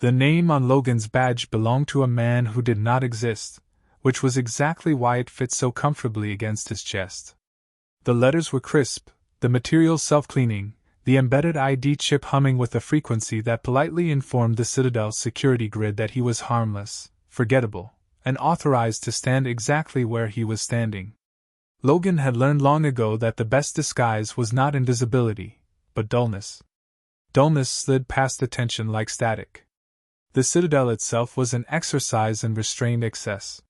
The name on Logan's badge belonged to a man who did not exist, which was exactly why it fit so comfortably against his chest. The letters were crisp, the material self-cleaning, the embedded ID chip humming with a frequency that politely informed the Citadel's security grid that he was harmless, forgettable, and authorized to stand exactly where he was standing. Logan had learned long ago that the best disguise was not invisibility, but dullness. Dullness slid past attention like static. The Citadel itself was an exercise in restrained excess.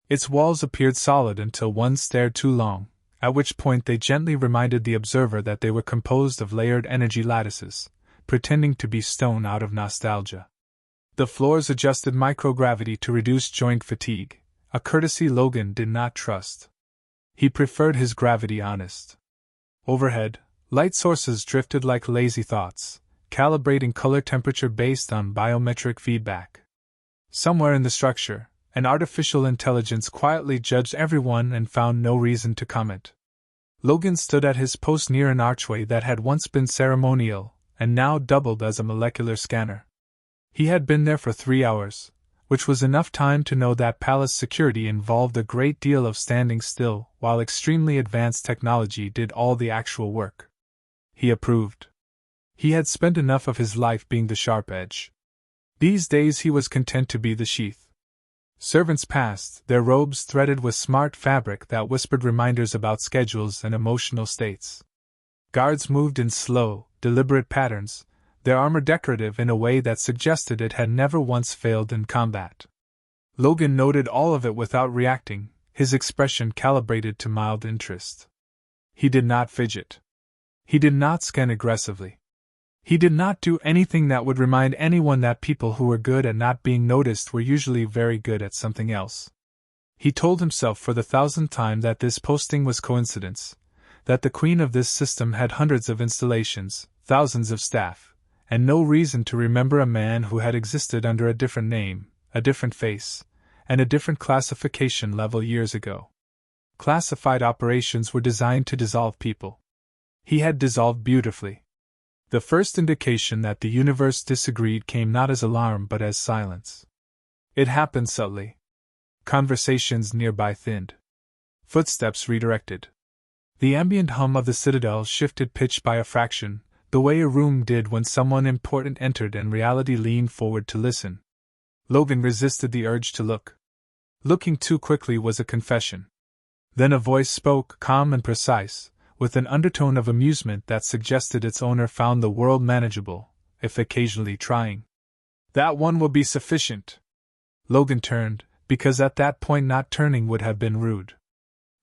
Its walls appeared solid until one stared too long, at which point they gently reminded the observer that they were composed of layered energy lattices, pretending to be stone out of nostalgia. The floors adjusted microgravity to reduce joint fatigue, a courtesy Logan did not trust. He preferred his gravity honest. Overhead, light sources drifted like lazy thoughts, calibrating color temperature based on biometric feedback. Somewhere in the structure, an artificial intelligence quietly judged everyone and found no reason to comment. Logan stood at his post near an archway that had once been ceremonial, and now doubled as a molecular scanner. He had been there for 3 hours, which was enough time to know that palace security involved a great deal of standing still while extremely advanced technology did all the actual work. He approved. He had spent enough of his life being the sharp edge. These days he was content to be the sheath. Servants passed, their robes threaded with smart fabric that whispered reminders about schedules and emotional states. Guards moved in slow, deliberate patterns, their armor decorative in a way that suggested it had never once failed in combat. Logan noted all of it without reacting, his expression calibrated to mild interest. He did not fidget. He did not scan aggressively. He did not do anything that would remind anyone that people who were good at not being noticed were usually very good at something else. He told himself for the 1,000th time that this posting was coincidence, that the queen of this system had hundreds of installations, thousands of staff, and no reason to remember a man who had existed under a different name, a different face, and a different classification level years ago. Classified operations were designed to dissolve people. He had dissolved beautifully. The first indication that the universe disagreed came not as alarm but as silence. It happened subtly. Conversations nearby thinned. Footsteps redirected. The ambient hum of the Citadel shifted pitch by a fraction, the way a room did when someone important entered and reality leaned forward to listen. Logan resisted the urge to look. Looking too quickly was a confession. Then a voice spoke, calm and precise, with an undertone of amusement that suggested its owner found the world manageable, if occasionally trying. "That one will be sufficient." Logan turned, because at that point not turning would have been rude.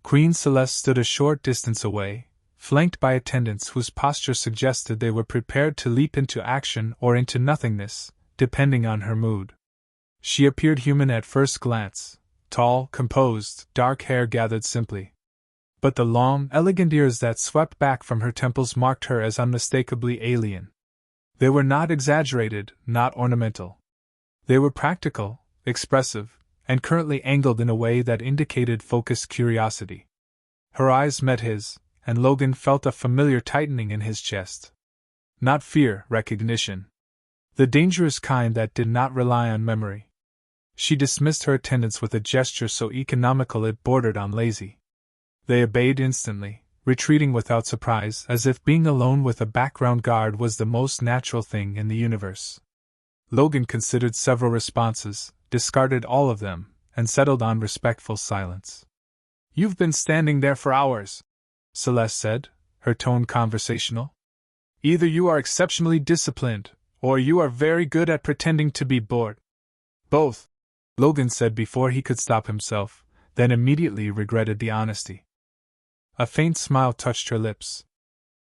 Queen Celeste stood a short distance away, flanked by attendants whose posture suggested they were prepared to leap into action or into nothingness, depending on her mood. She appeared human at first glance, tall, composed, dark hair gathered simply. But the long, elegant ears that swept back from her temples marked her as unmistakably alien. They were not exaggerated, not ornamental. They were practical, expressive, and currently angled in a way that indicated focused curiosity. Her eyes met his, and Logan felt a familiar tightening in his chest. Not fear, recognition. The dangerous kind that did not rely on memory. She dismissed her attendants with a gesture so economical it bordered on lazy. They obeyed instantly, retreating without surprise, as if being alone with a background guard was the most natural thing in the universe. Logan considered several responses, discarded all of them, and settled on respectful silence. "You've been standing there for hours," Celeste said, her tone conversational. "Either you are exceptionally disciplined, or you are very good at pretending to be bored." "Both," Logan said before he could stop himself, then immediately regretted the honesty. A faint smile touched her lips.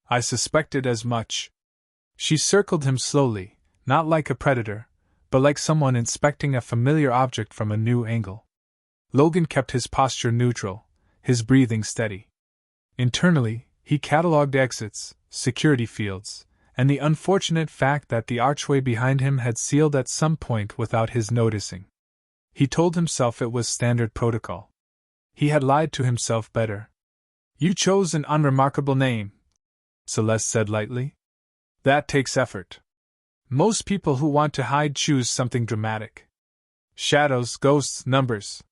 "I suspected as much." She circled him slowly, not like a predator, but like someone inspecting a familiar object from a new angle. Logan kept his posture neutral, his breathing steady. Internally, he catalogued exits, security fields, and the unfortunate fact that the archway behind him had sealed at some point without his noticing. He told himself it was standard protocol. He had lied to himself better. "You chose an unremarkable name," Celeste said lightly. "That takes effort." Most people who want to hide choose something dramatic. Shadows, ghosts, numbers.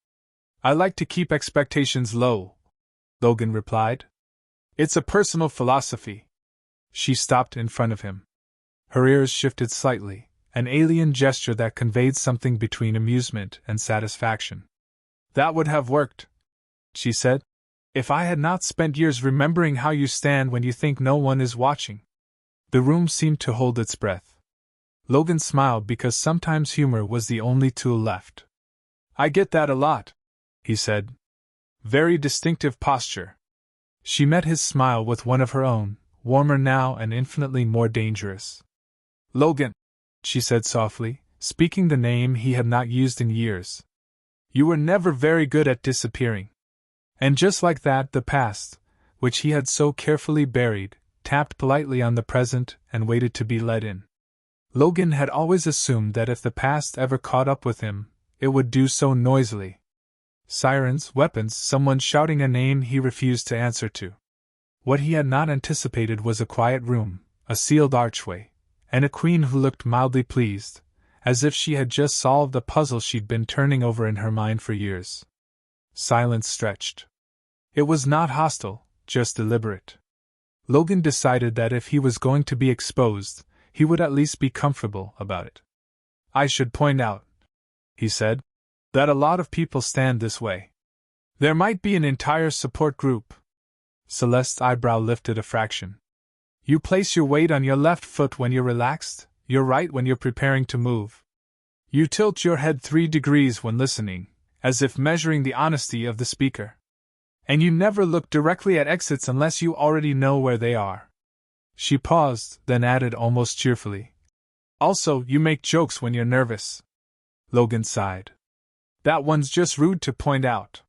I like to keep expectations low, Logan replied. It's a personal philosophy. She stopped in front of him. Her ears shifted slightly, an alien gesture that conveyed something between amusement and satisfaction. That would have worked, she said, if I had not spent years remembering how you stand when you think no one is watching. The room seemed to hold its breath. Logan smiled because sometimes humor was the only tool left. I get that a lot, he said. Very distinctive posture. She met his smile with one of her own, warmer now and infinitely more dangerous. Logan, she said softly, speaking the name he had not used in years. You were never very good at disappearing. And just like that, the past, which he had so carefully buried, tapped politely on the present and waited to be let in. Logan had always assumed that if the past ever caught up with him, it would do so noisily. Sirens, weapons, someone shouting a name he refused to answer to. What he had not anticipated was a quiet room, a sealed archway, and a queen who looked mildly pleased, as if she had just solved a puzzle she'd been turning over in her mind for years. Silence stretched. It was not hostile, just deliberate. Logan decided that if he was going to be exposed, he would at least be comfortable about it. I should point out, he said, that a lot of people stand this way. There might be an entire support group. Celeste's eyebrow lifted a fraction. You place your weight on your left foot when you're relaxed, your right when you're preparing to move. You tilt your head 3 degrees when listening, as if measuring the honesty of the speaker. And you never look directly at exits unless you already know where they are. She paused, then added almost cheerfully. Also, you make jokes when you're nervous. Logan sighed. That one's just rude to point out.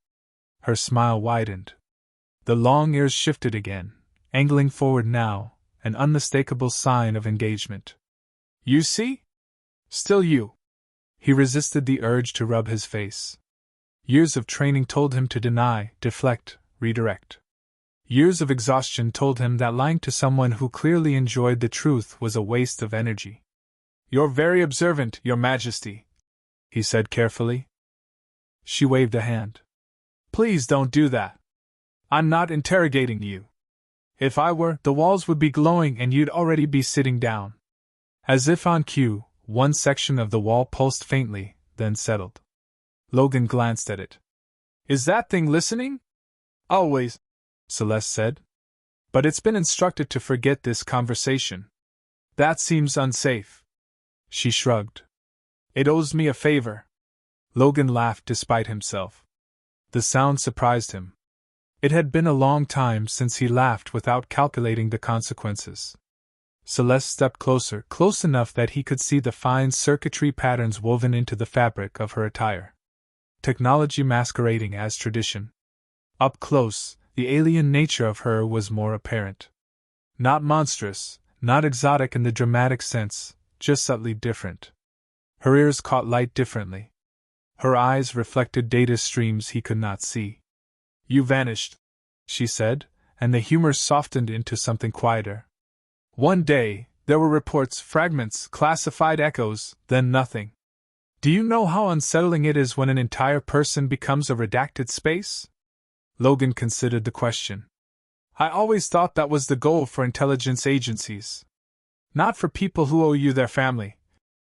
Her smile widened. The long ears shifted again, angling forward now, an unmistakable sign of engagement. You see? Still you. He resisted the urge to rub his face. Years of training told him to deny, deflect, redirect. Years of exhaustion told him that lying to someone who clearly enjoyed the truth was a waste of energy. You're very observant, Your Majesty, he said carefully. She waved a hand. Please don't do that. I'm not interrogating you. If I were, the walls would be glowing and you'd already be sitting down. As if on cue, one section of the wall pulsed faintly, then settled. Logan glanced at it. Is that thing listening? Always, Celeste said. But it's been instructed to forget this conversation. That seems unsafe. She shrugged. It owes me a favor. Logan laughed despite himself. The sound surprised him. It had been a long time since he laughed without calculating the consequences. Celeste stepped closer, close enough that he could see the fine circuitry patterns woven into the fabric of her attire. Technology masquerading as tradition. Up close, the alien nature of her was more apparent. Not monstrous, not exotic in the dramatic sense, just subtly different. Her ears caught light differently. Her eyes reflected data streams he could not see. You vanished, she said, and the humor softened into something quieter. One day, there were reports, fragments, classified echoes, then nothing. Do you know how unsettling it is when an entire person becomes a redacted space? Logan considered the question. I always thought that was the goal for intelligence agencies. Not for people who owe you their family,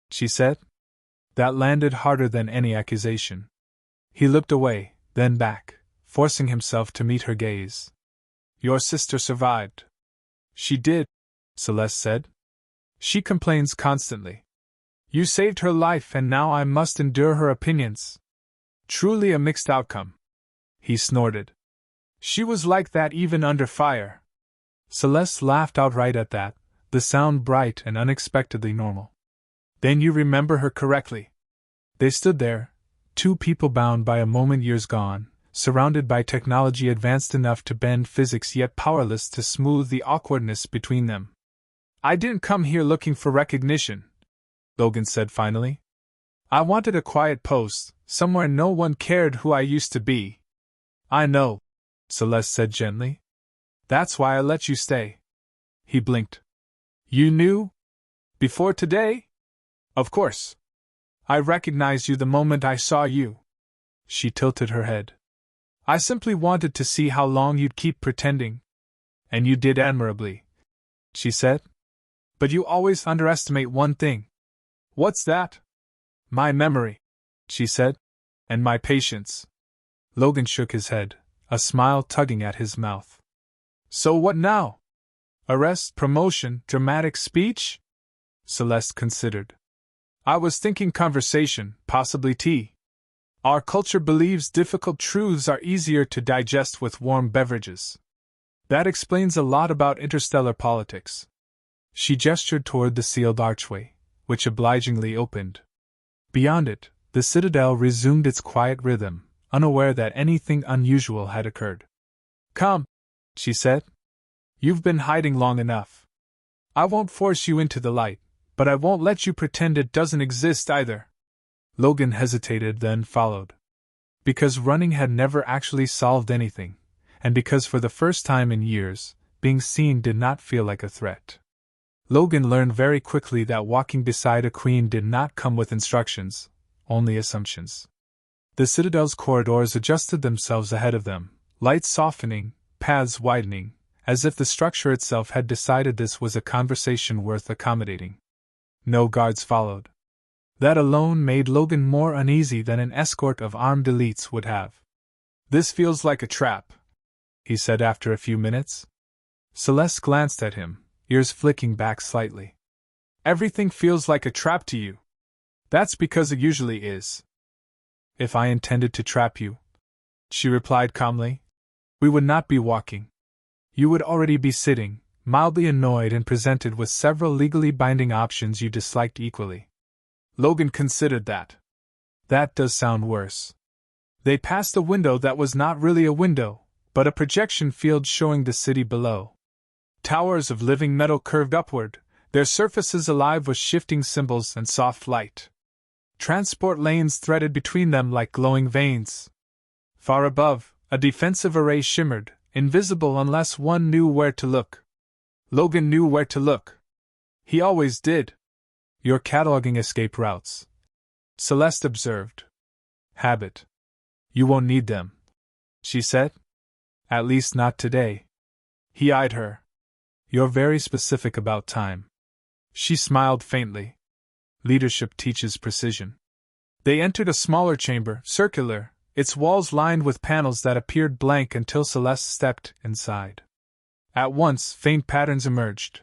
she said. That landed harder than any accusation. He looked away, then back, forcing himself to meet her gaze. Your sister survived. She did, Celeste said. She complains constantly. You saved her life and now I must endure her opinions. Truly a mixed outcome. He snorted. She was like that even under fire. Celeste laughed outright at that, the sound bright and unexpectedly normal. Then you remember her correctly. They stood there, 2 people bound by a moment years gone, surrounded by technology advanced enough to bend physics yet powerless to smooth the awkwardness between them. I didn't come here looking for recognition, Logan said finally. I wanted a quiet post, somewhere no one cared who I used to be. I know, Celeste said gently. That's why I let you stay. He blinked. You knew? Before today? Of course. I recognized you the moment I saw you. She tilted her head. I simply wanted to see how long you'd keep pretending. And you did admirably, she said. But you always underestimate one thing. What's that? My memory, she said. And my patience. Logan shook his head, a smile tugging at his mouth. So what now? Arrest, promotion, dramatic speech? Celeste considered. I was thinking conversation, possibly tea. Our culture believes difficult truths are easier to digest with warm beverages. That explains a lot about interstellar politics. She gestured toward the sealed archway, which obligingly opened. Beyond it, the citadel resumed its quiet rhythm, unaware that anything unusual had occurred. Come, she said. You've been hiding long enough. I won't force you into the light, but I won't let you pretend it doesn't exist either. Logan hesitated, then followed. Because running had never actually solved anything, and because for the first time in years, being seen did not feel like a threat. Logan learned very quickly that walking beside a queen did not come with instructions, only assumptions. The citadel's corridors adjusted themselves ahead of them, lights softening, paths widening, as if the structure itself had decided this was a conversation worth accommodating. No guards followed. That alone made Logan more uneasy than an escort of armed elites would have. This feels like a trap, he said after a few minutes. Celeste glanced at him, ears flicking back slightly. Everything feels like a trap to you. That's because it usually is. If I intended to trap you, she replied calmly, we would not be walking. You would already be sitting, mildly annoyed and presented with several legally binding options you disliked equally. Logan considered that. That does sound worse. They passed a window that was not really a window, but a projection field showing the city below. Towers of living metal curved upward, their surfaces alive with shifting symbols and soft light. Transport lanes threaded between them like glowing veins. Far above, a defensive array shimmered, invisible unless one knew where to look. Logan knew where to look. He always did. You're cataloging escape routes, Celeste observed. Habit. You won't need them, she said. At least not today. He eyed her. You're very specific about time. She smiled faintly. Leadership teaches precision. They entered a smaller chamber, circular, its walls lined with panels that appeared blank until Celeste stepped inside. At once, faint patterns emerged.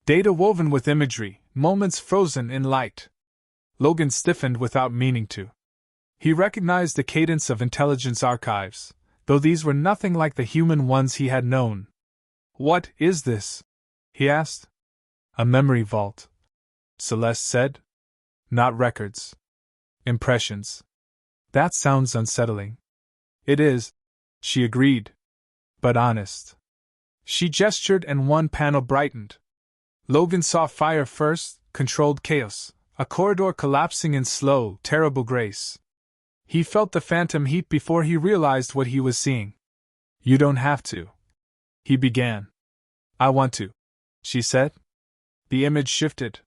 Data woven with imagery, moments frozen in light. Logan stiffened without meaning to. He recognized the cadence of intelligence archives, though these were nothing like the human ones he had known. What is this? He asked. A memory vault, Celeste said. Not records. Impressions. That sounds unsettling. It is, she agreed. But honest. She gestured and one panel brightened. Logan saw fire first, controlled chaos, a corridor collapsing in slow, terrible grace. He felt the phantom heat before he realized what he was seeing. You don't have to. He began. I want to, she said. The image shifted.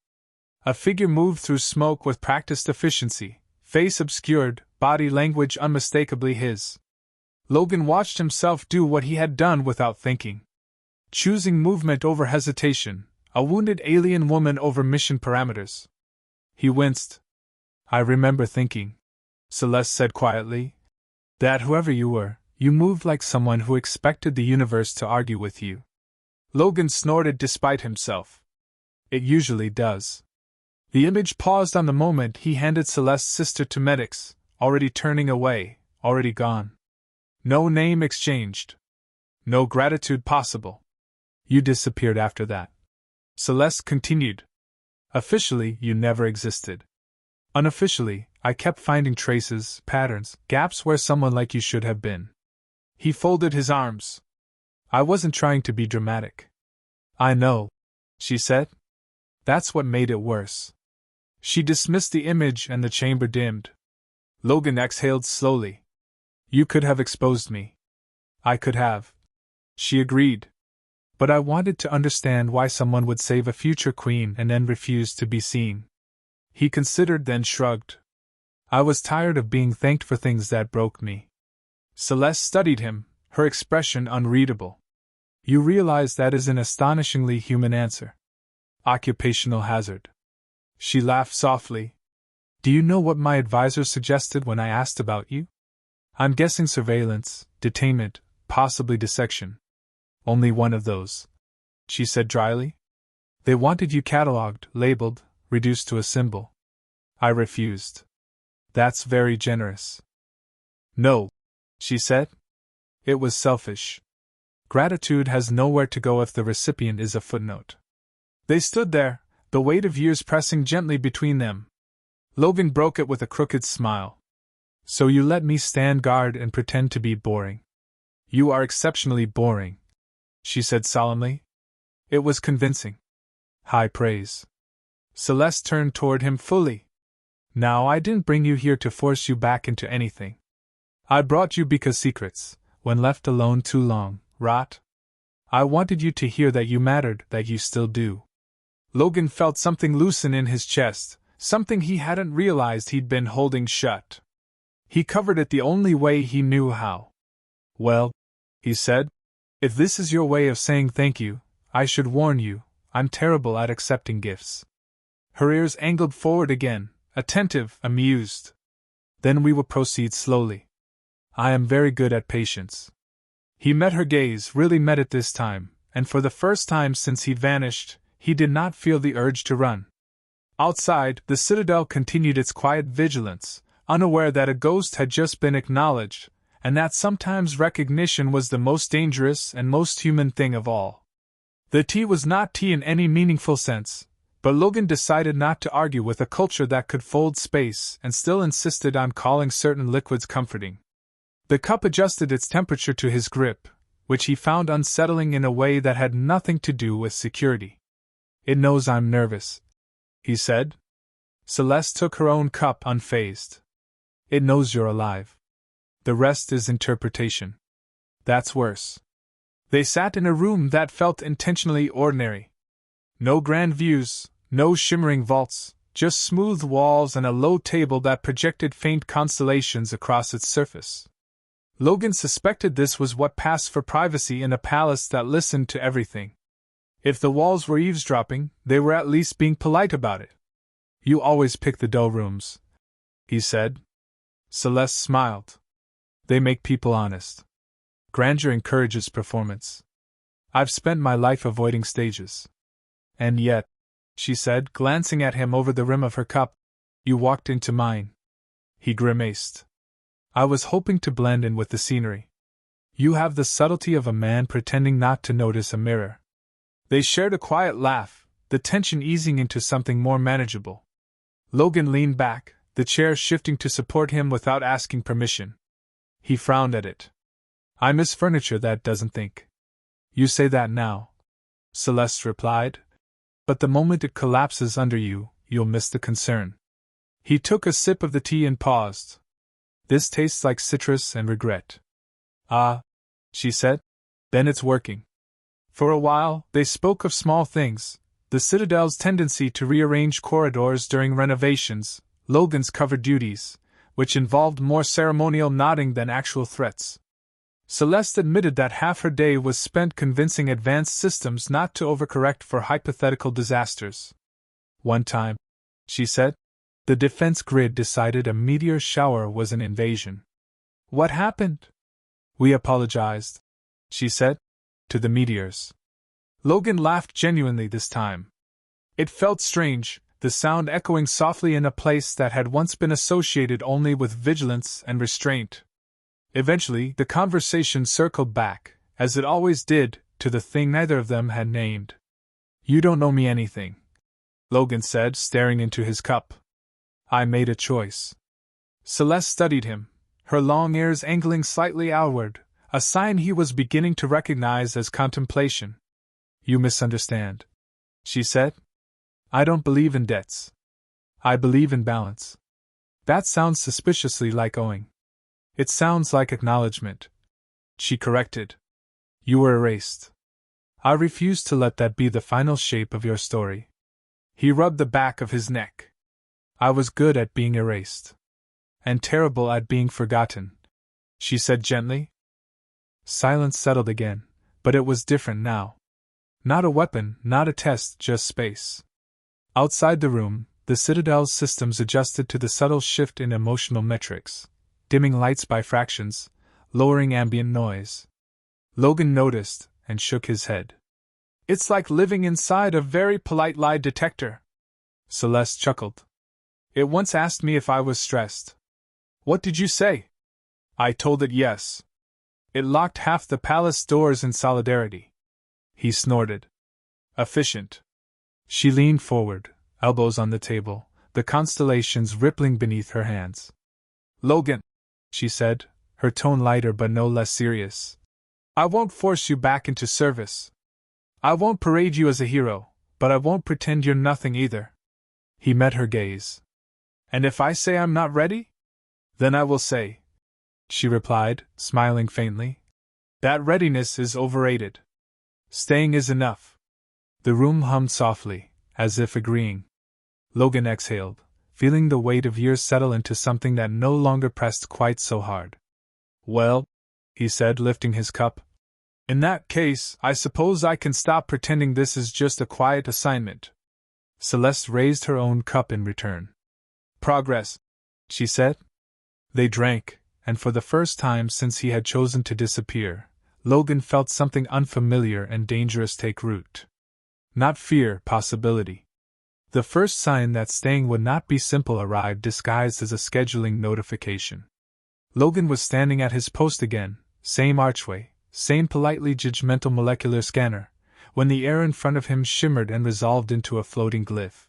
A figure moved through smoke with practiced efficiency, face obscured, body language unmistakably his. Logan watched himself do what he had done without thinking. Choosing movement over hesitation, a wounded alien woman over mission parameters. He winced. I remember thinking, Celeste said quietly, that whoever you were, you moved like someone who expected the universe to argue with you. Logan snorted despite himself. It usually does. The image paused on the moment he handed Celeste's sister to medics, already turning away, already gone. No name exchanged. No gratitude possible. You disappeared after that. Celeste continued. Officially, you never existed. Unofficially, I kept finding traces, patterns, gaps where someone like you should have been. He folded his arms. I wasn't trying to be dramatic. I know, she said. That's what made it worse. She dismissed the image and the chamber dimmed. Logan exhaled slowly. You could have exposed me. I could have. She agreed. but I wanted to understand why someone would save a future queen and then refuse to be seen. He considered, then shrugged. I was tired of being thanked for things that broke me. Celeste studied him, her expression unreadable. You realize that is an astonishingly human answer. Occupational hazard. She laughed softly. Do you know what my advisor suggested when I asked about you? I'm guessing surveillance, detainment, possibly dissection. Only one of those, she said dryly. They wanted you catalogued, labeled, reduced to a symbol. I refused. That's very generous. No, she said. It was selfish. Gratitude has nowhere to go if the recipient is a footnote. They stood there, the weight of years pressing gently between them. Logan broke it with a crooked smile. So you let me stand guard and pretend to be boring. You are exceptionally boring, she said solemnly. It was convincing. High praise. Celeste turned toward him fully. Now, I didn't bring you here to force you back into anything. I brought you because secrets, when left alone too long, rot. I wanted you to hear that you mattered, that you still do. Logan felt something loosen in his chest, something he hadn't realized he'd been holding shut. He covered it the only way he knew how. Well, he said, if this is your way of saying thank you, I should warn you, I'm terrible at accepting gifts. Her ears angled forward again, attentive, amused. Then we will proceed slowly. I am very good at patience. He met her gaze, really met it this time, and for the first time since he vanished, he did not feel the urge to run. Outside, the citadel continued its quiet vigilance, unaware that a ghost had just been acknowledged, and that sometimes recognition was the most dangerous and most human thing of all. The tea was not tea in any meaningful sense, but Logan decided not to argue with a culture that could fold space and still insisted on calling certain liquids comforting. The cup adjusted its temperature to his grip, which he found unsettling in a way that had nothing to do with security. It knows I'm nervous, he said. Celeste took her own cup unfazed. It knows you're alive. The rest is interpretation. That's worse. They sat in a room that felt intentionally ordinary. No grand views, no shimmering vaults, just smooth walls and a low table that projected faint constellations across its surface. Logan suspected this was what passed for privacy in a palace that listened to everything. If the walls were eavesdropping, they were at least being polite about it. You always pick the dull rooms, he said. Celeste smiled. They make people honest. Grandeur encourages performance. I've spent my life avoiding stages. And yet, she said, glancing at him over the rim of her cup, you walked into mine. He grimaced. I was hoping to blend in with the scenery. You have the subtlety of a man pretending not to notice a mirror. They shared a quiet laugh, the tension easing into something more manageable. Logan leaned back, the chair shifting to support him without asking permission. He frowned at it. I miss furniture that doesn't think. You say that now, Celeste replied. But the moment it collapses under you, you'll miss the concern. He took a sip of the tea and paused. This tastes like citrus and regret. Ah, she said. Then it's working. For a while, they spoke of small things, the Citadel's tendency to rearrange corridors during renovations, Logan's covered duties, which involved more ceremonial nodding than actual threats. Celeste admitted that half her day was spent convincing advanced systems not to overcorrect for hypothetical disasters. One time, she said, the defense grid decided a meteor shower was an invasion. What happened? We apologized, she said, to the meteors. Logan laughed genuinely this time. It felt strange, the sound echoing softly in a place that had once been associated only with vigilance and restraint. Eventually, the conversation circled back, as it always did, to the thing neither of them had named. You don't know me anything, Logan said, staring into his cup. I made a choice. Celeste studied him, her long ears angling slightly outward, a sign he was beginning to recognize as contemplation. You misunderstand, she said. I don't believe in debts. I believe in balance. That sounds suspiciously like owing. It sounds like acknowledgement, she corrected. You were erased. I refuse to let that be the final shape of your story. He rubbed the back of his neck. I was good at being erased. And terrible at being forgotten, she said gently. Silence settled again, but it was different now. Not a weapon, not a test, just space. Outside the room, the Citadel's systems adjusted to the subtle shift in emotional metrics, dimming lights by fractions, lowering ambient noise. Logan noticed and shook his head. It's like living inside a very polite lie detector. Celeste chuckled. It once asked me if I was stressed. What did you say? I told it yes. It locked half the palace doors in solidarity. He snorted. Efficient. She leaned forward, elbows on the table, the constellations rippling beneath her hands. Logan, she said, her tone lighter but no less serious. I won't force you back into service. I won't parade you as a hero, but I won't pretend you're nothing either. He met her gaze. And if I say I'm not ready? Then I will say, she replied, smiling faintly, that readiness is overrated. Staying is enough. The room hummed softly, as if agreeing. Logan exhaled, feeling the weight of years settle into something that no longer pressed quite so hard. Well, he said, lifting his cup. In that case, I suppose I can stop pretending this is just a quiet assignment. Celeste raised her own cup in return. Progress, she said. They drank, and for the first time since he had chosen to disappear, Logan felt something unfamiliar and dangerous take root. Not fear, possibility. The first sign that staying would not be simple arrived disguised as a scheduling notification. Logan was standing at his post again, same archway, same politely judgmental molecular scanner, when the air in front of him shimmered and resolved into a floating glyph.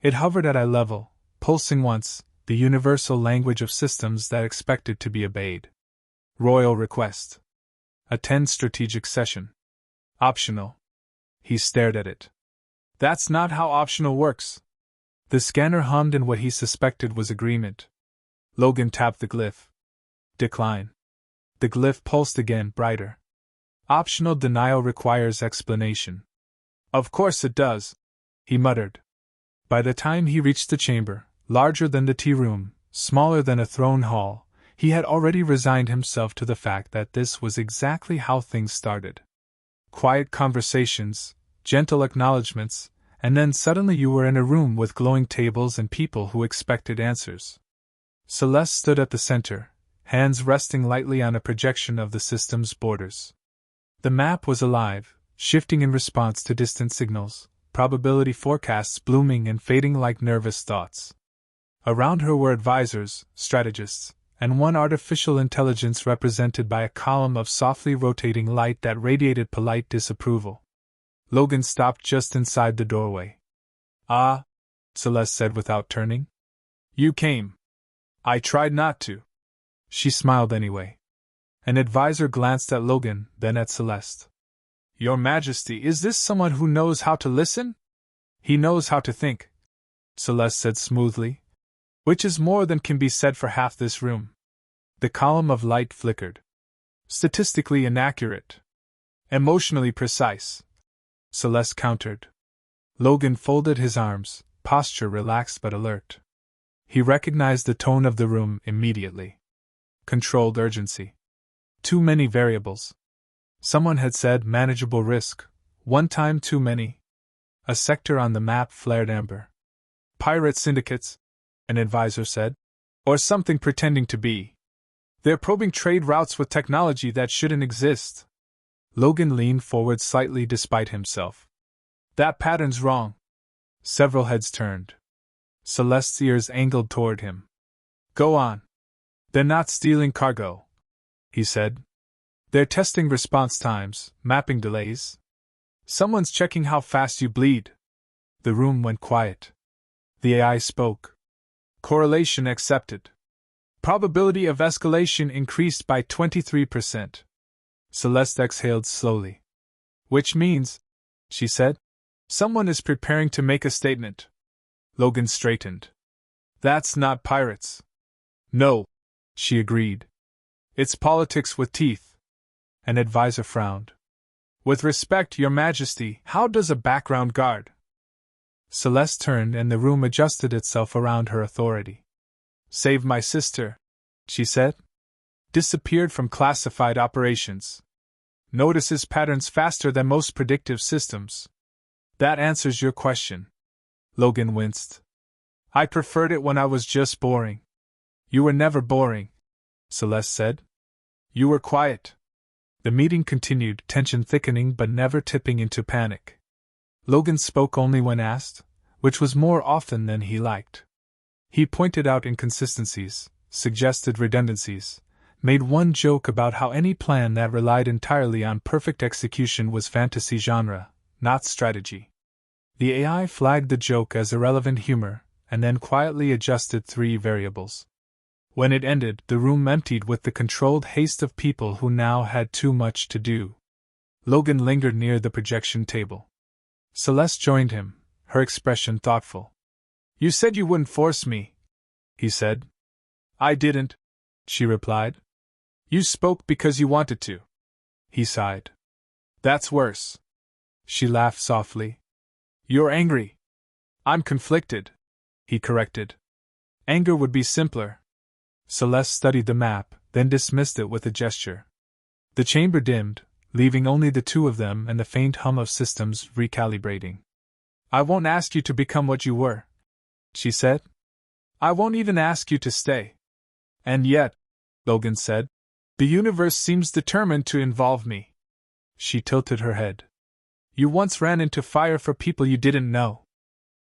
It hovered at eye level, pulsing once, the universal language of systems that expected to be obeyed. Royal request. Attend strategic session. Optional. He stared at it. That's not how optional works. The scanner hummed in what he suspected was agreement. Logan tapped the glyph. Decline. The glyph pulsed again, brighter. Optional denial requires explanation. Of course it does, he muttered. By the time he reached the chamber, larger than the tea room, smaller than a throne hall, he had already resigned himself to the fact that this was exactly how things started. Quiet conversations, gentle acknowledgments, and then suddenly you were in a room with glowing tables and people who expected answers. Celeste stood at the center, hands resting lightly on a projection of the system's borders. The map was alive, shifting in response to distant signals, probability forecasts blooming and fading like nervous thoughts. Around her were advisors, strategists, and one artificial intelligence represented by a column of softly rotating light that radiated polite disapproval. Logan stopped just inside the doorway. Ah, Celeste said without turning. You came. I tried not to. She smiled anyway. An advisor glanced at Logan, then at Celeste. Your Majesty, is this someone who knows how to listen? He knows how to think, Celeste said smoothly. Which is more than can be said for half this room. The column of light flickered. Statistically inaccurate. Emotionally precise, Celeste countered. Logan folded his arms, posture relaxed but alert. He recognized the tone of the room immediately. Controlled urgency. Too many variables. Someone had said manageable risk, one time too many. A sector on the map flared amber. Pirate syndicates, an advisor said. Or something pretending to be. They're probing trade routes with technology that shouldn't exist. Logan leaned forward slightly despite himself. That pattern's wrong. Several heads turned. Celeste's ears angled toward him. Go on. They're not stealing cargo, he said. They're testing response times, mapping delays. Someone's checking how fast you bleed. The room went quiet. The AI spoke. Correlation accepted. Probability of escalation increased by 23%. Celeste exhaled slowly. Which means, she said, someone is preparing to make a statement. Logan straightened. That's not pirates. No, she agreed. It's politics with teeth. An advisor frowned. With respect, Your Majesty, how does a background guard? Celeste turned and the room adjusted itself around her authority. Save my sister, she said. Disappeared from classified operations. Notices patterns faster than most predictive systems. That answers your question. Logan winced. I preferred it when I was just boring. You were never boring, Celeste said. You were quiet. The meeting continued, tension thickening but never tipping into panic. Logan spoke only when asked, which was more often than he liked. He pointed out inconsistencies, suggested redundancies, made one joke about how any plan that relied entirely on perfect execution was fantasy genre, not strategy. The AI flagged the joke as irrelevant humor, and then quietly adjusted 3 variables. When it ended, the room emptied with the controlled haste of people who now had too much to do. Logan lingered near the projection table. Celeste joined him, her expression thoughtful. You said you wouldn't force me, he said. I didn't, she replied. You spoke because you wanted to. He sighed. That's worse. She laughed softly. You're angry. I'm conflicted, he corrected. Anger would be simpler. Celeste studied the map, then dismissed it with a gesture. The chamber dimmed, leaving only the 2 of them and the faint hum of systems recalibrating. I won't ask you to become what you were, she said. I won't even ask you to stay. And yet, Logan said, the universe seems determined to involve me. She tilted her head. You once ran into fire for people you didn't know.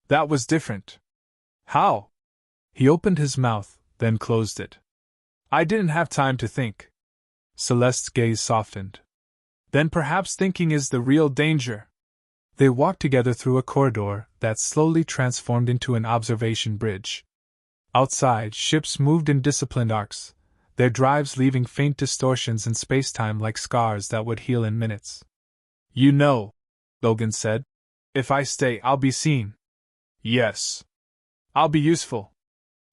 That was different. How? He opened his mouth, then closed it. I didn't have time to think. Celeste's gaze softened. Then perhaps thinking is the real danger. They walked together through a corridor that slowly transformed into an observation bridge. Outside, ships moved in disciplined arcs, their drives leaving faint distortions in spacetime like scars that would heal in minutes. You know, Logan said, if I stay, I'll be seen. Yes. I'll be useful.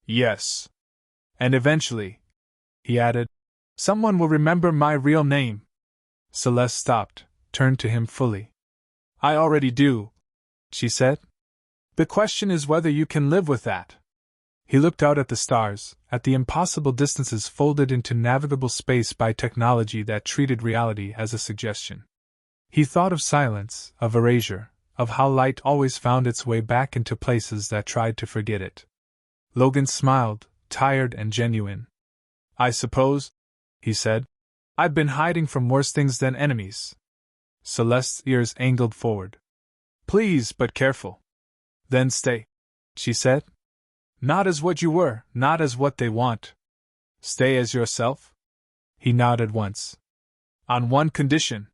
Yes. And eventually, he added, someone will remember my real name. Celeste stopped, turned to him fully. I already do, she said. The question is whether you can live with that. He looked out at the stars, at the impossible distances folded into navigable space by technology that treated reality as a suggestion. He thought of silence, of erasure, of how light always found its way back into places that tried to forget it. Logan smiled, tired and genuine. I suppose, he said, I've been hiding from worse things than enemies. Celeste's ears angled forward. Please, but careful. Then stay, she said. Not as what you were, not as what they want. Stay as yourself? He nodded once. On one condition.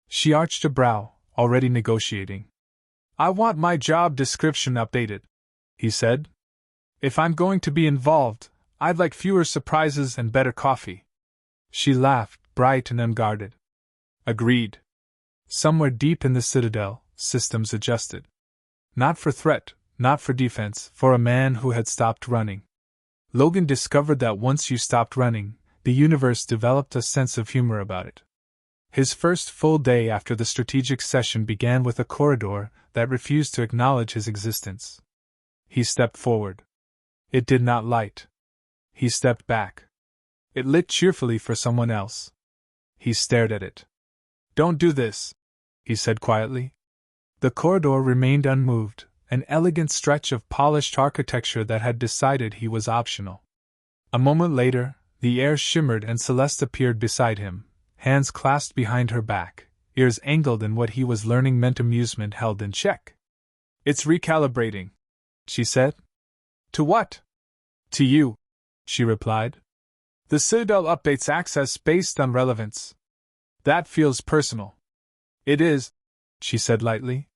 She arched a brow, already negotiating. I want my job description updated, he said. If I'm going to be involved, I'd like fewer surprises and better coffee. She laughed, bright and unguarded. Agreed. Somewhere deep in the citadel, systems adjusted. Not for threat, not for defense, for a man who had stopped running. Logan discovered that once you stopped running, the universe developed a sense of humor about it. His first full day after the strategic session began with a corridor that refused to acknowledge his existence. He stepped forward. It did not light. He stepped back. It lit cheerfully for someone else. He stared at it. Don't do this, he said quietly. The corridor remained unmoved, an elegant stretch of polished architecture that had decided he was optional. A moment later, the air shimmered and Celeste appeared beside him, hands clasped behind her back, ears angled in what he was learning meant amusement held in check. It's recalibrating, she said. To what? To you, she replied. The Citadel updates access based on relevance. That feels personal. It is, she said lightly.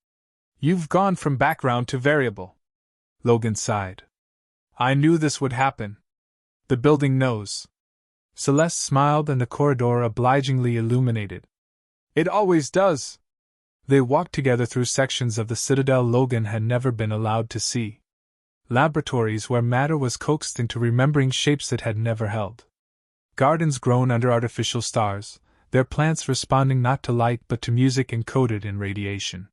You've gone from background to variable. Logan sighed. I knew this would happen. The building knows. Celeste smiled and the corridor obligingly illuminated. It always does. They walked together through sections of the Citadel Logan had never been allowed to see. Laboratories where matter was coaxed into remembering shapes it had never held. Gardens grown under artificial stars, their plants responding not to light but to music encoded in radiation.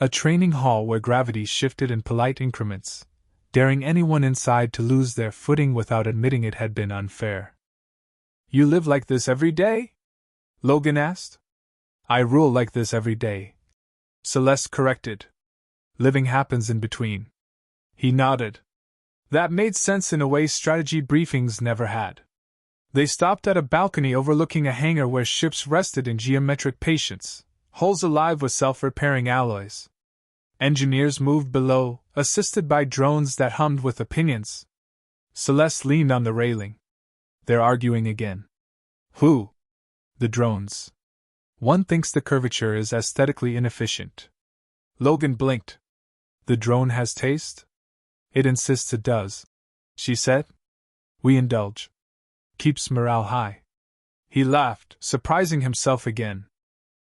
A training hall where gravity shifted in polite increments, daring anyone inside to lose their footing without admitting it had been unfair. "You live like this every day?" Logan asked. "I rule like this every day," Celeste corrected. "Living happens in between." He nodded. That made sense in a way strategy briefings never had. They stopped at a balcony overlooking a hangar where ships rested in geometric patience, hulls alive with self-repairing alloys. Engineers moved below, assisted by drones that hummed with opinions. Celeste leaned on the railing. "They're arguing again." "Who?" "The drones. One thinks the curvature is aesthetically inefficient." Logan blinked. "The drone has taste?" "It insists it does," she said. "We indulge. Keeps morale high." He laughed, surprising himself again.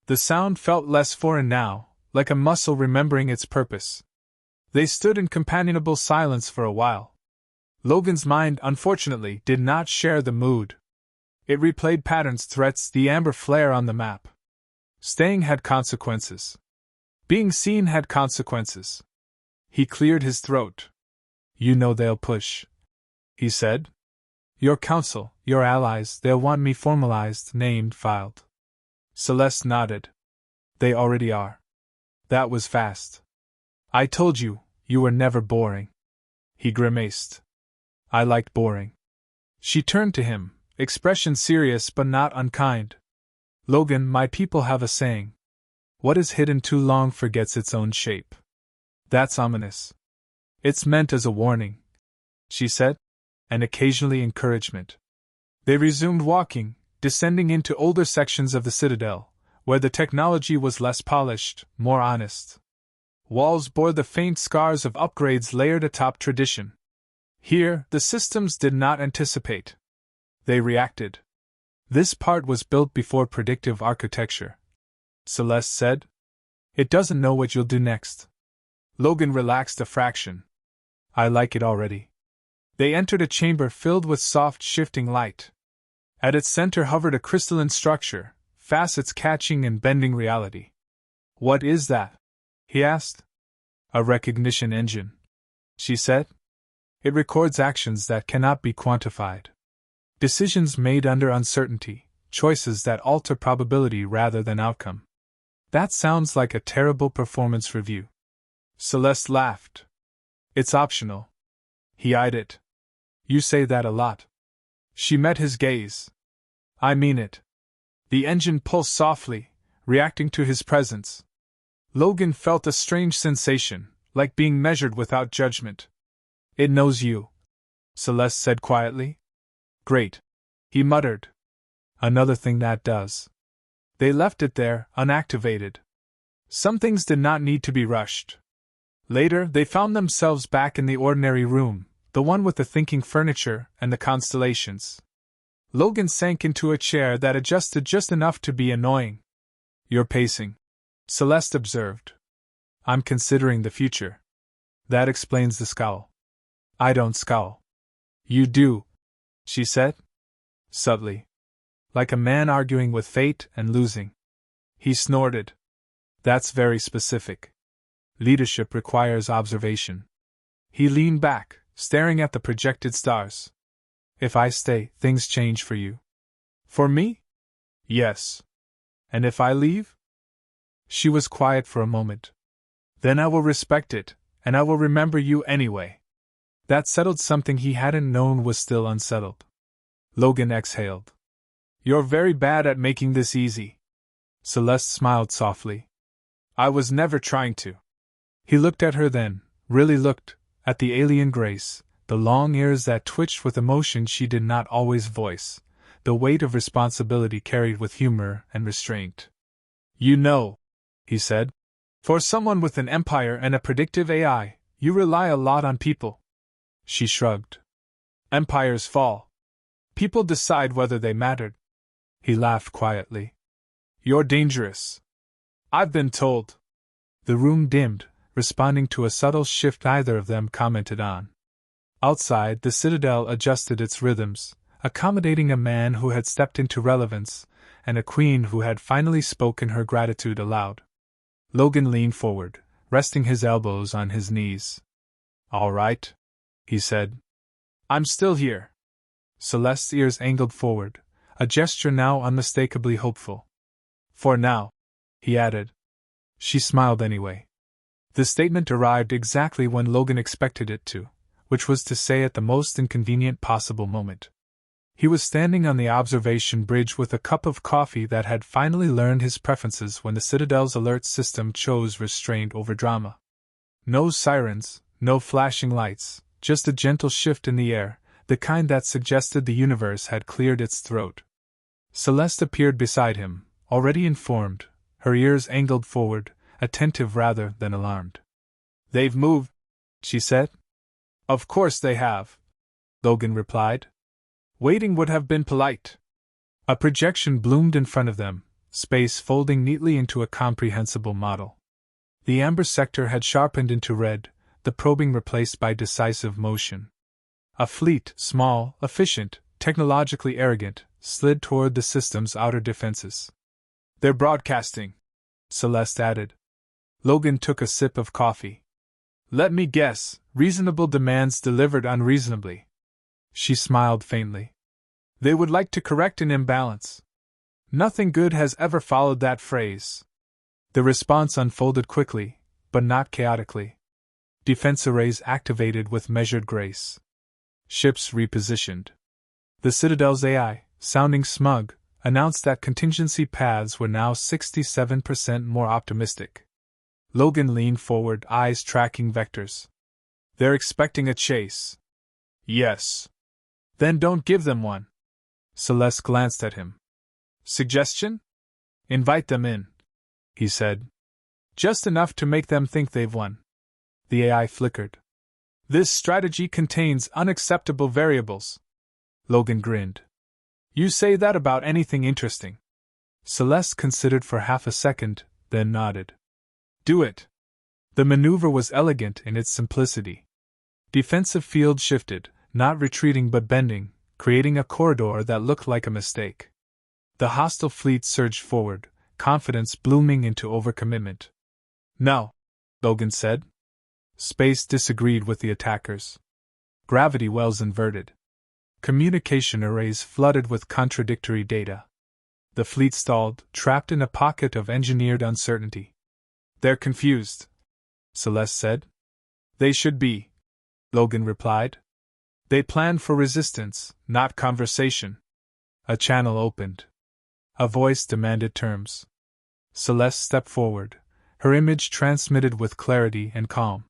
The sound felt less foreign now, like a muscle remembering its purpose. They stood in companionable silence for a while. Logan's mind, unfortunately, did not share the mood. It replayed patterns, threats, the amber flare on the map. Staying had consequences. Being seen had consequences. He cleared his throat. "You know they'll push," he said. "Your council, your allies, they'll want me formalized, named, filed." Celeste nodded. "They already are." That was fast. "I told you, you were never boring." He grimaced. "I liked boring." She turned to him, expression serious but not unkind. "Logan, my people have a saying. What is hidden too long forgets its own shape." "That's ominous." "It's meant as a warning," she said, and occasionally encouragement. They resumed walking, descending into older sections of the citadel, where the technology was less polished, more honest. Walls bore the faint scars of upgrades layered atop tradition. Here, the systems did not anticipate. They reacted. "This part was built before predictive architecture," Celeste said. "It doesn't know what you'll do next." Logan relaxed a fraction. "I like it already." They entered a chamber filled with soft, shifting light. At its center hovered a crystalline structure, facets catching and bending reality. "What is that?" he asked. "A recognition engine," she said. "It records actions that cannot be quantified. Decisions made under uncertainty, choices that alter probability rather than outcome." "That sounds like a terrible performance review." Celeste laughed. "It's optional." He eyed it. "You say that a lot." She met his gaze. "I mean it." The engine pulsed softly, reacting to his presence. Logan felt a strange sensation, like being measured without judgment. "It knows you," Celeste said quietly. "Great," he muttered. "Another thing that does." They left it there, unactivated. Some things did not need to be rushed. Later, they found themselves back in the ordinary room, the one with the thinking furniture and the constellations. Logan sank into a chair that adjusted just enough to be annoying. "You're pacing," Celeste observed. "I'm considering the future." "That explains the scowl." "I don't scowl." "You do," she said. Subtly. Like a man arguing with fate and losing. He snorted. "That's very specific. Leadership requires observation." He leaned back, staring at the projected stars. "If I stay, things change for you." "For me?" "Yes." "And if I leave?" She was quiet for a moment. "Then I will respect it, and I will remember you anyway." That settled something he hadn't known was still unsettled. Logan exhaled. "You're very bad at making this easy." Celeste smiled softly. "I was never trying to." He looked at her then, really looked, at the alien grace, the long ears that twitched with emotion she did not always voice, the weight of responsibility carried with humor and restraint. "You know," he said, "for someone with an empire and a predictive AI, you rely a lot on people." She shrugged. "Empires fall. People decide whether they mattered." He laughed quietly. "You're dangerous." "I've been told." The room dimmed, responding to a subtle shift neither of them commented on. Outside, the citadel adjusted its rhythms, accommodating a man who had stepped into relevance, and a queen who had finally spoken her gratitude aloud. Logan leaned forward, resting his elbows on his knees. "All right," he said. "I'm still here." Celeste's ears angled forward, a gesture now unmistakably hopeful. "For now," he added. She smiled anyway. The statement arrived exactly when Logan expected it to, which was to say at the most inconvenient possible moment. He was standing on the observation bridge with a cup of coffee that had finally learned his preferences when the Citadel's alert system chose restraint over drama. No sirens, no flashing lights, just a gentle shift in the air, the kind that suggested the universe had cleared its throat. Celeste appeared beside him, already informed, her ears angled forward, attentive rather than alarmed. "They've moved," she said. "Of course they have," Logan replied. "Waiting would have been polite." A projection bloomed in front of them, space folding neatly into a comprehensible model. The amber sector had sharpened into red, the probing replaced by decisive motion. A fleet, small, efficient, technologically arrogant, slid toward the system's outer defenses. "They're broadcasting," Celeste added. Logan took a sip of coffee. "Let me guess, reasonable demands delivered unreasonably." She smiled faintly. "They would like to correct an imbalance." Nothing good has ever followed that phrase. The response unfolded quickly, but not chaotically. Defense arrays activated with measured grace. Ships repositioned. The Citadel's AI, sounding smug, announced that contingency paths were now 67% more optimistic. Logan leaned forward, eyes tracking vectors. "They're expecting a chase." "Yes." "Then don't give them one." Celeste glanced at him. "Suggestion? Invite them in," he said. "Just enough to make them think they've won." The AI flickered. "This strategy contains unacceptable variables." Logan grinned. "You say that about anything interesting." Celeste considered for half a second, then nodded. "Do it." The maneuver was elegant in its simplicity. Defensive field shifted, not retreating but bending, creating a corridor that looked like a mistake. The hostile fleet surged forward, confidence blooming into overcommitment. "No," Logan said. Space disagreed with the attackers. Gravity wells inverted. Communication arrays flooded with contradictory data. The fleet stalled, trapped in a pocket of engineered uncertainty. "They're confused," Celeste said. "They should be," Logan replied. "They planned for resistance, not conversation." A channel opened. A voice demanded terms. Celeste stepped forward, her image transmitted with clarity and calm.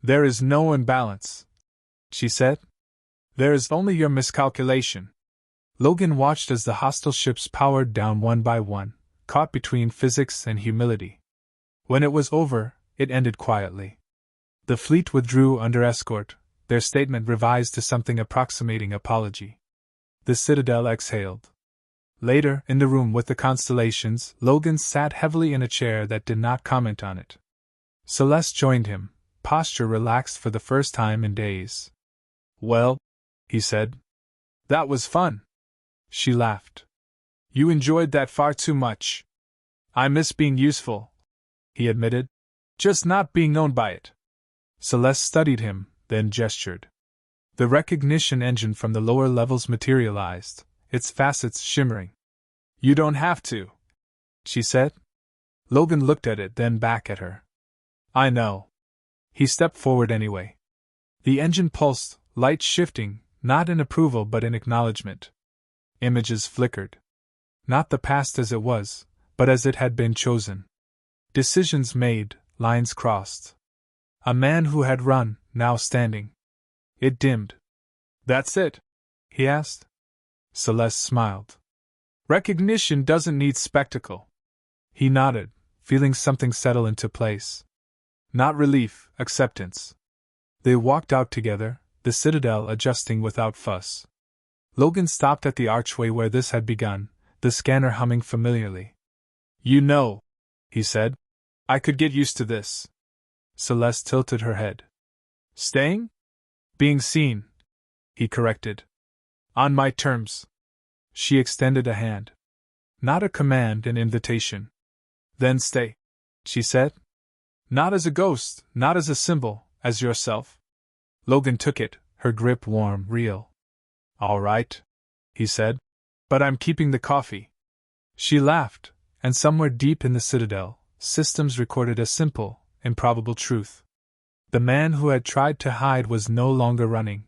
"There is no imbalance," she said. "There is only your miscalculation." Logan watched as the hostile ships powered down one by one, caught between physics and humility. When it was over, it ended quietly. The fleet withdrew under escort, their statement revised to something approximating apology. The Citadel exhaled. Later, in the room with the constellations, Logan sat heavily in a chair that did not comment on it. Celeste joined him, posture relaxed for the first time in days. "Well," he said. "That was fun." She laughed. "You enjoyed that far too much." "I miss being useful," he admitted. "Just not being known by it." Celeste studied him, then gestured. The recognition engine from the lower levels materialized, its facets shimmering. "You don't have to," she said. Logan looked at it, then back at her. "I know." He stepped forward anyway. The engine pulsed, light shifting, not in approval but in acknowledgement. Images flickered. Not the past as it was, but as it had been chosen. Decisions made, lines crossed. A man who had run, now standing. It dimmed. "That's it?" he asked. Celeste smiled. "Recognition doesn't need spectacle." He nodded, feeling something settle into place. Not relief, acceptance. They walked out together, the Citadel adjusting without fuss. Logan stopped at the archway where this had begun, the scanner humming familiarly. "You know," he said, "I could get used to this." Celeste tilted her head. "Staying?" "Being seen," he corrected. On my terms. She extended a hand. Not a command, an invitation. Then stay, she said. Not as a ghost, not as a symbol, as yourself. Logan took it, her grip warm, real. All right, he said. But I'm keeping the coffee. She laughed, and somewhere deep in the citadel, systems recorded a simple, improbable truth. The man who had tried to hide was no longer running.